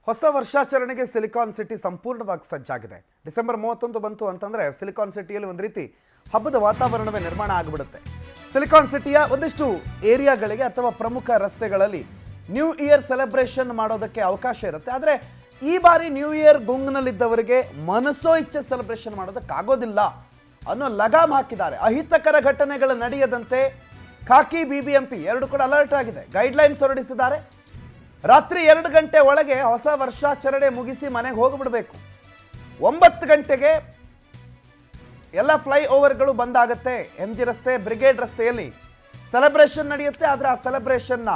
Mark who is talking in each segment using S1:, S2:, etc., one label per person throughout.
S1: ಹೊಸ ವರ್ಷಾಚರಣೆಗೆ silicon city ಸಂಪೂರ್ಣವಾಗಿ ಸಜ್ಜಾಗಿದೆ. ಡಿಸೆಂಬರ್ 31 ಬಂತು ಅಂತಂದ್ರೆ ಸಿಲಿಕಾನ್ ಸಿಟಿಯಲ್ಲಿ ಒಂದು ರೀತಿ ಹಬ್ಬದ ವಾತಾವರಣವೇ ನಿರ್ಮಾಣ ಆಗಿಬಿಡುತ್ತೆ. ಸಿಲಿಕಾನ್ ಸಿಟಿಯ ಒಂದಿಷ್ಟು ಏರಿಯಾಗಳಿಗೆ ಅಥವಾ ಪ್ರಮುಖ ರಸ್ತೆಗಳಲ್ಲಿ ನ್ಯೂ ಇಯರ್ ಸೆಲೆಬ್ರೇಷನ್ ಮಾಡೋದಕ್ಕೆ ಅವಕಾಶ ಇರುತ್ತೆ. ಆದರೆ ಈ ಬಾರಿ ನ್ಯೂ ಇಯರ್ ಗುಂಗ್ನಲ್ಲಿದ್ದವರಿಗೆ ಮನಸೋ ಇಚ್ಛೆ ಸೆಲೆಬ್ರೇಷನ್ ಮಾಡೋದಕ್ಕಾಗೋದಿಲ್ಲ ಅನ್ನೋ ಲಗಾಮ್ ಹಾಕಿದ್ದಾರೆ. ಅಹಿತಕರ ಘಟನೆಗಳು ನಡೆಯದಂತೆ ಖಾಕಿ BBMP ಎರಡು ಕೂಡ ಅಲರ್ಟ್ ಆಗಿದೆ. ಗೈಡ್ಲೈನ್ಸ್ ಹೊರಡಿಸಿದ್ದಾರೆ. ರಾತ್ರಿ 2 ಗಂಟೆ ಒಳಗೆ ಹೊಸ ವರ್ಷಾಚರಣೆ ಮುಗಿಸಿ ಮನೆಗೆ ಹೋಗಿಬಿಡಬೇಕು. 9 ಗಂಟೆಗೆ ಎಲ್ಲ ಫ್ಲೈ ಓವರ್ಗಳು ಬಂದಾಗುತ್ತೆ. MG ರಸ್ತೆ, ಬ್ರಿಗೇಡ್ ರಸ್ತೆಯಲ್ಲಿ ಸೆಲೆಬ್ರೇಷನ್ ನಡೆಯುತ್ತೆ. ಆದರೆ ಆ ಸೆಲೆಬ್ರೇಷನ್ನ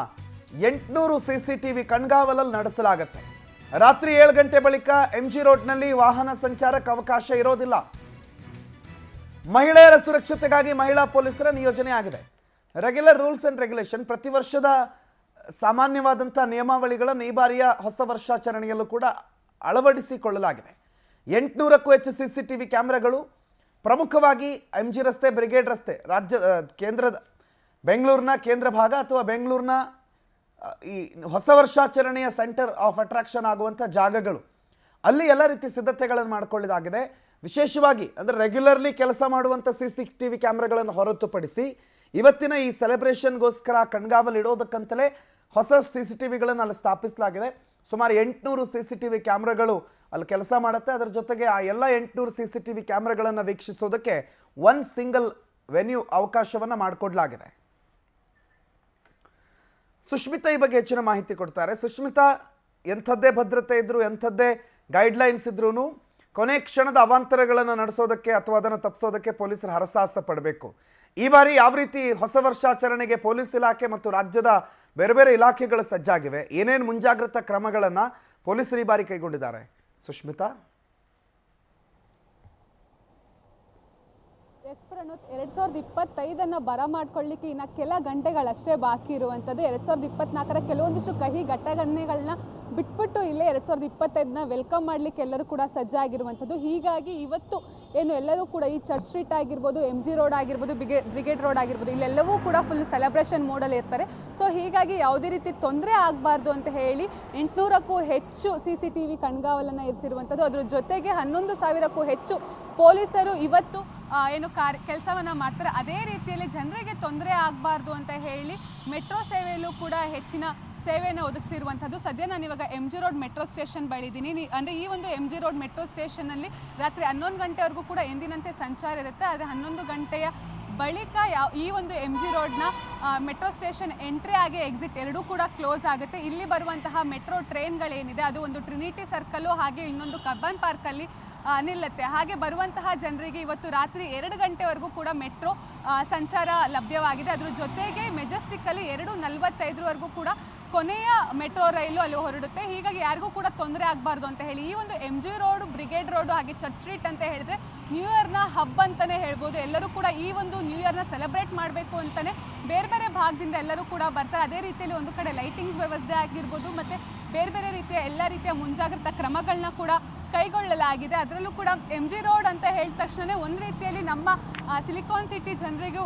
S1: 800 CCTV ಕಣ್ಗಾವಲಲ್ಲಿ ನಡೆಸಲಾಗುತ್ತೆ. ರಾತ್ರಿ 7 ಗಂಟೆ ಬಳಿಕ MG ರೋಡ್ನಲ್ಲಿ ವಾಹನ ಸಂಚಾರಕ್ಕೆ ಅವಕಾಶ ಇರೋದಿಲ್ಲ. ಮಹಿಳೆಯರ ಸುರಕ್ಷತೆಗಾಗಿ ಮಹಿಳಾ ಪೊಲೀಸರ ನಿಯೋಜನೆ ಆಗಿದೆ. ರೆಗ್ಯುಲರ್ ರೂಲ್ಸ್ ಅಂಡ್ ರೆಗ್ಯುಲೇಷನ್, ಪ್ರತಿ ವರ್ಷದ ಸಾಮಾನ್ಯವಾದಂಥ ನಿಯಮಾವಳಿಗಳನ್ನು ಈ ಬಾರಿಯ ಹೊಸ ವರ್ಷಾಚರಣೆಯಲ್ಲೂ ಕೂಡ ಅಳವಡಿಸಿಕೊಳ್ಳಲಾಗಿದೆ. 800ಕ್ಕೂ ಹೆಚ್ಚು CCTV ಕ್ಯಾಮ್ರಾಗಳು ಪ್ರಮುಖವಾಗಿ MG ರಸ್ತೆ, ಬ್ರಿಗೇಡ್ ರಸ್ತೆ, ಕೇಂದ್ರದ ಬೆಂಗಳೂರಿನ ಕೇಂದ್ರ ಭಾಗ ಅಥವಾ ಬೆಂಗಳೂರಿನ ಈ ಹೊಸ ವರ್ಷಾಚರಣೆಯ ಸೆಂಟರ್ ಆಫ್ ಅಟ್ರಾಕ್ಷನ್ ಆಗುವಂಥ ಜಾಗಗಳು, ಅಲ್ಲಿ ಎಲ್ಲ ರೀತಿ ಸಿದ್ಧತೆಗಳನ್ನು ಮಾಡಿಕೊಳ್ಳಲಾಗಿದೆ. ವಿಶೇಷವಾಗಿ ಅಂದರೆ ರೆಗ್ಯುಲರ್ಲಿ ಕೆಲಸ ಮಾಡುವಂಥ CCTV ಕ್ಯಾಮ್ರಾಗಳನ್ನು ಹೊರತುಪಡಿಸಿ ಇವತ್ತಿನ ಈ ಸೆಲೆಬ್ರೇಷನ್ಗೋಸ್ಕರ ಕಣ್ಗಾವಲು ಇಡೋದಕ್ಕಂತಲೇ ಹೊಸ CCTVಗಳನ್ನು ಅಲ್ಲಿ ಸ್ಥಾಪಿಸಲಾಗಿದೆ. ಸುಮಾರು 800 CCTV ಕ್ಯಾಮ್ರಾಗಳು ಅಲ್ಲಿ ಕೆಲಸ ಮಾಡುತ್ತೆ. ಅದರ ಜೊತೆಗೆ ಆ ಎಲ್ಲ 800 CCTV ಕ್ಯಾಮ್ರಾಗಳನ್ನು ವೀಕ್ಷಿಸೋದಕ್ಕೆ ಒಂದು ಸಿಂಗಲ್ ವೆನ್ಯೂ ಅವಕಾಶವನ್ನು ಮಾಡಿಕೊಡಲಾಗಿದೆ. ಸುಷ್ಮಿತಾ ಈ ಬಗ್ಗೆ ಹೆಚ್ಚಿನ ಮಾಹಿತಿ ಕೊಡ್ತಾರೆ. ಸುಷ್ಮಿತಾ, ಎಂಥದ್ದೇ ಭದ್ರತೆ ಇದ್ರೂ, ಎಂಥದ್ದೇ ಗೈಡ್ಲೈನ್ಸ್ ಇದ್ರೂ ಕೊನೆ ಕ್ಷಣದ ಅವಾಂತರಗಳನ್ನು ನಡೆಸೋದಕ್ಕೆ ಅಥವಾ ಅದನ್ನು ತಪ್ಪಿಸೋದಕ್ಕೆ ಪೊಲೀಸರು ಹರಸಾಹಸ ಪಡಬೇಕು. ಈ ಬಾರಿ ಯಾವ ರೀತಿ ಹೊಸ ವರ್ಷಾಚರಣೆಗೆ ಪೊಲೀಸ್ ಇಲಾಖೆ ಮತ್ತು ರಾಜ್ಯದ ಬೇರೆ ಬೇರೆ ಇಲಾಖೆಗಳು ಸಜ್ಜಾಗಿವೆ? ಏನೇನು ಮುಂಜಾಗ್ರತಾ ಕ್ರಮಗಳನ್ನು ಪೊಲೀಸರು ಈ ಬಾರಿ ಕೈಗೊಂಡಿದ್ದಾರೆ ಸುಷ್ಮಿತಾ?
S2: ಎಸ್ ಪ್ರಣೋತ್, 2025 ಬರಮಾಡ್ಕೊಳ್ಳಿಕ್ಕೆ ಇನ್ನು ಕೆಲ ಗಂಟೆಗಳಷ್ಟೇ ಬಾಕಿ ಇರುವಂಥದ್ದು. 2024ರ ಕೆಲವೊಂದಿಷ್ಟು ಕಹಿ ಘಟನೆಗಳನ್ನ ಬಿಟ್ಬಿಟ್ಟು ಇಲ್ಲೇ 2025ನ ವೆಲ್ಕಮ್ ಮಾಡಲಿಕ್ಕೆ ಎಲ್ಲರೂ ಕೂಡ ಸಜ್ಜಾಗಿರುವಂಥದ್ದು. ಹೀಗಾಗಿ ಇವತ್ತು ಏನು ಎಲ್ಲರೂ ಕೂಡ ಈ ಚರ್ಚ್ ಸ್ಟ್ರೀಟ್ ಆಗಿರ್ಬೋದು, MG ರೋಡ್ ಆಗಿರ್ಬೋದು, ಬ್ರಿಗೇಡ್ ರೋಡ್ ಆಗಿರ್ಬೋದು, ಇಲ್ಲೆಲ್ಲವೂ ಕೂಡ ಫುಲ್ ಸೆಲೆಬ್ರೇಷನ್ ಮೋಡಲ್ಲಿ ಇರ್ತಾರೆ. ಸೊ ಹೀಗಾಗಿ ಯಾವುದೇ ರೀತಿ ತೊಂದರೆ ಆಗಬಾರ್ದು ಅಂತ ಹೇಳಿ 800ಕ್ಕೂ ಹೆಚ್ಚು CCTV ಕಣ್ಗಾವಲನ್ನು ಇರಿಸಿರುವಂಥದ್ದು. ಅದ್ರ ಜೊತೆಗೆ 11,000ಕ್ಕೂ ಹೆಚ್ಚು ಪೊಲೀಸರು ಇವತ್ತು ಏನು ಕೆಲಸವನ್ನು ಮಾಡ್ತಾರೆ. ಅದೇ ರೀತಿಯಲ್ಲಿ ಜನರಿಗೆ ತೊಂದರೆ ಆಗಬಾರ್ದು ಅಂತ ಹೇಳಿ ಮೆಟ್ರೋ ಸೇವೆಯಲ್ಲೂ ಕೂಡ ಹೆಚ್ಚಿನ ಸೇವೆಯನ್ನು ಒದಗಿಸಿರುವಂಥದ್ದು. ಸದ್ಯ ನಾನು ಇವಾಗ MG ರೋಡ್ ಮೆಟ್ರೋ ಸ್ಟೇಷನ್ ಬಳಿದ್ದೀನಿ. ಅಂದರೆ ಈ ಒಂದು MG ರೋಡ್ ಮೆಟ್ರೋ ಸ್ಟೇಷನ್ನಲ್ಲಿ ರಾತ್ರಿ 11 ಗಂಟೆವರೆಗೂ ಕೂಡ ಎಂದಿನಂತೆ ಸಂಚಾರ ಇರುತ್ತೆ. ಆದರೆ 11 ಗಂಟೆಯ ಬಳಿಕ ಈ ಒಂದು MG ರೋಡ್ನ ಮೆಟ್ರೋ ಸ್ಟೇಷನ್ ಎಂಟ್ರಿ ಆಗಿ ಎಕ್ಸಿಟ್ ಎರಡೂ ಕೂಡ ಕ್ಲೋಸ್ ಆಗುತ್ತೆ. ಇಲ್ಲಿ ಬರುವಂತಹ ಮೆಟ್ರೋ ಟ್ರೈನ್ಗಳೇನಿದೆ ಅದು ಒಂದು ಟ್ರಿನಿಟಿ ಸರ್ಕಲ್ಲು ಹಾಗೆ ಇನ್ನೊಂದು ಕಬ್ಬನ್ ಪಾರ್ಕಲ್ಲಿ ನಿಲ್ಲುತ್ತೆ. ಹಾಗೆ ಬರುವಂತಹ ಜನರಿಗೆ ಇವತ್ತು ರಾತ್ರಿ 2 ಗಂಟೆವರೆಗೂ ಕೂಡ ಮೆಟ್ರೋ ಸಂಚಾರ ಲಭ್ಯವಾಗಿದೆ. ಅದ್ರ ಜೊತೆಗೆ ಮೆಜೆಸ್ಟಿಕ್ಕಲ್ಲಿ 2:45ವರೆಗೂ ಕೂಡ ಕೊನೆಯ ಮೆಟ್ರೋ ರೈಲು ಅಲ್ಲಿ ಹೊರಡುತ್ತೆ. ಹೀಗಾಗಿ ಯಾರಿಗೂ ಕೂಡ ತೊಂದರೆ ಆಗಬಾರ್ದು ಅಂತ ಹೇಳಿ ಈ ಒಂದು MG ರೋಡ್, ಬ್ರಿಗೇಡ್ ರೋಡು ಹಾಗೆ ಚರ್ಚ್ ಸ್ಟ್ರೀಟ್ ಅಂತ ಹೇಳಿದ್ರೆ ನ್ಯೂ ಇಯರ್ನ ಹಬ್ ಅಂತಲೇ ಹೇಳ್ಬೋದು. ಎಲ್ಲರೂ ಕೂಡ ಈ ಒಂದು ನ್ಯೂ ಇಯರ್ನ ಸೆಲೆಬ್ರೇಟ್ ಮಾಡಬೇಕು ಅಂತಲೇ ಬೇರೆ ಬೇರೆ ಭಾಗದಿಂದ ಎಲ್ಲರೂ ಕೂಡ ಬರ್ತಾರೆ. ಅದೇ ರೀತಿಯಲ್ಲಿ ಒಂದು ಕಡೆ ಲೈಟಿಂಗ್ಸ್ ವ್ಯವಸ್ಥೆ ಆಗಿರ್ಬೋದು ಮತ್ತು ಬೇರೆ ಬೇರೆ ರೀತಿಯ ಎಲ್ಲ ರೀತಿಯ ಮುಂಜಾಗ್ರತಾ ಕ್ರಮಗಳನ್ನ ಕೂಡ ಕೈಗೊಳ್ಳಲಾಗಿದೆ. ಅದರಲ್ಲೂ ಕೂಡ MG ರೋಡ್ ಅಂತ ಹೇಳಿದ ತಕ್ಷಣ ಒಂದು ರೀತಿಯಲ್ಲಿ ನಮ್ಮ ಸಿಲಿಕಾನ್ ಸಿಟಿ ಜನರಿಗೂ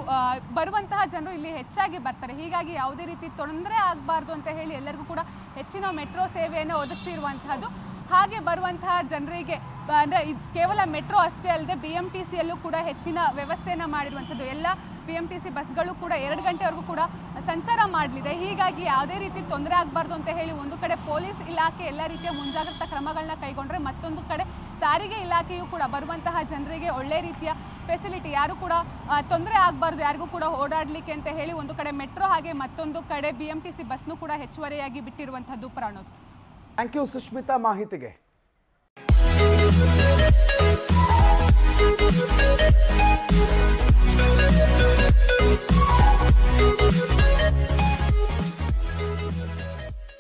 S2: ಬರುವಂತಹ ಜನರು ಇಲ್ಲಿ ಹೆಚ್ಚಾಗಿ ಬರ್ತಾರೆ. ಹೀಗಾಗಿ ಯಾವುದೇ ರೀತಿ ತೊಂದರೆ ಆಗಬಾರ್ದು ಅಂತ ಹೇಳಿ ಎಲ್ಲರಿಗೂ ಕೂಡ ಹೆಚ್ಚಿನ ಮೆಟ್ರೋ ಸೇವೆಯನ್ನು ಒದಗಿಸಿರುವಂತಹದ್ದು. ಹಾಗೆ ಬರುವಂತಹ ಜನರಿಗೆ ಅಂದರೆ ಕೇವಲ ಮೆಟ್ರೋ ಅಷ್ಟೇ ಅಲ್ಲದೆ BMTCಯಲ್ಲೂ ಕೂಡ ಹೆಚ್ಚಿನ ವ್ಯವಸ್ಥೆಯನ್ನು ಮಾಡಿರುವಂಥದ್ದು. ಎಲ್ಲ BMTC ಬಸ್ಗಳು ಕೂಡ 2 ಗಂಟೆವರೆಗೂ ಕೂಡ ಸಂಚಾರ ಮಾಡಲಿದೆ. ಹೀಗಾಗಿ ಯಾವುದೇ ರೀತಿ ತೊಂದರೆ ಆಗಬಾರ್ದು ಅಂತ ಹೇಳಿ ಒಂದು ಕಡೆ ಪೊಲೀಸ್ ಇಲಾಖೆ ಎಲ್ಲ ರೀತಿಯ ಮುಂಜಾಗ್ರತಾ ಕ್ರಮಗಳನ್ನ ಕೈಗೊಂಡ್ರೆ, ಮತ್ತೊಂದು ಕಡೆ ಸಾರಿಗೆ ಇಲಾಖೆಯು ಕೂಡ ಬರುವಂತಹ ಜನರಿಗೆ ಒಳ್ಳೆ ರೀತಿಯ ಫೆಸಿಲಿಟಿ, ಯಾರು ಕೂಡ ತೊಂದರೆ ಆಗಬಾರ್ದು ಯಾರಿಗೂ ಕೂಡ ಓಡಾಡಲಿಕ್ಕೆ ಅಂತ ಹೇಳಿ ಒಂದು ಕಡೆ ಮೆಟ್ರೋ ಹಾಗೆ ಮತ್ತೊಂದು ಕಡೆ BMTC ಬಸ್ನು ಕೂಡ ಹೆಚ್ಚುವರಿಯಾಗಿ ಬಿಟ್ಟಿರುವಂಥದ್ದು. ಪ್ರಣೋತ್,
S1: ಥ್ಯಾಂಕ್ ಯು ಸುಷ್ಮಿತಾ ಮಾಹಿತಿಗೆ.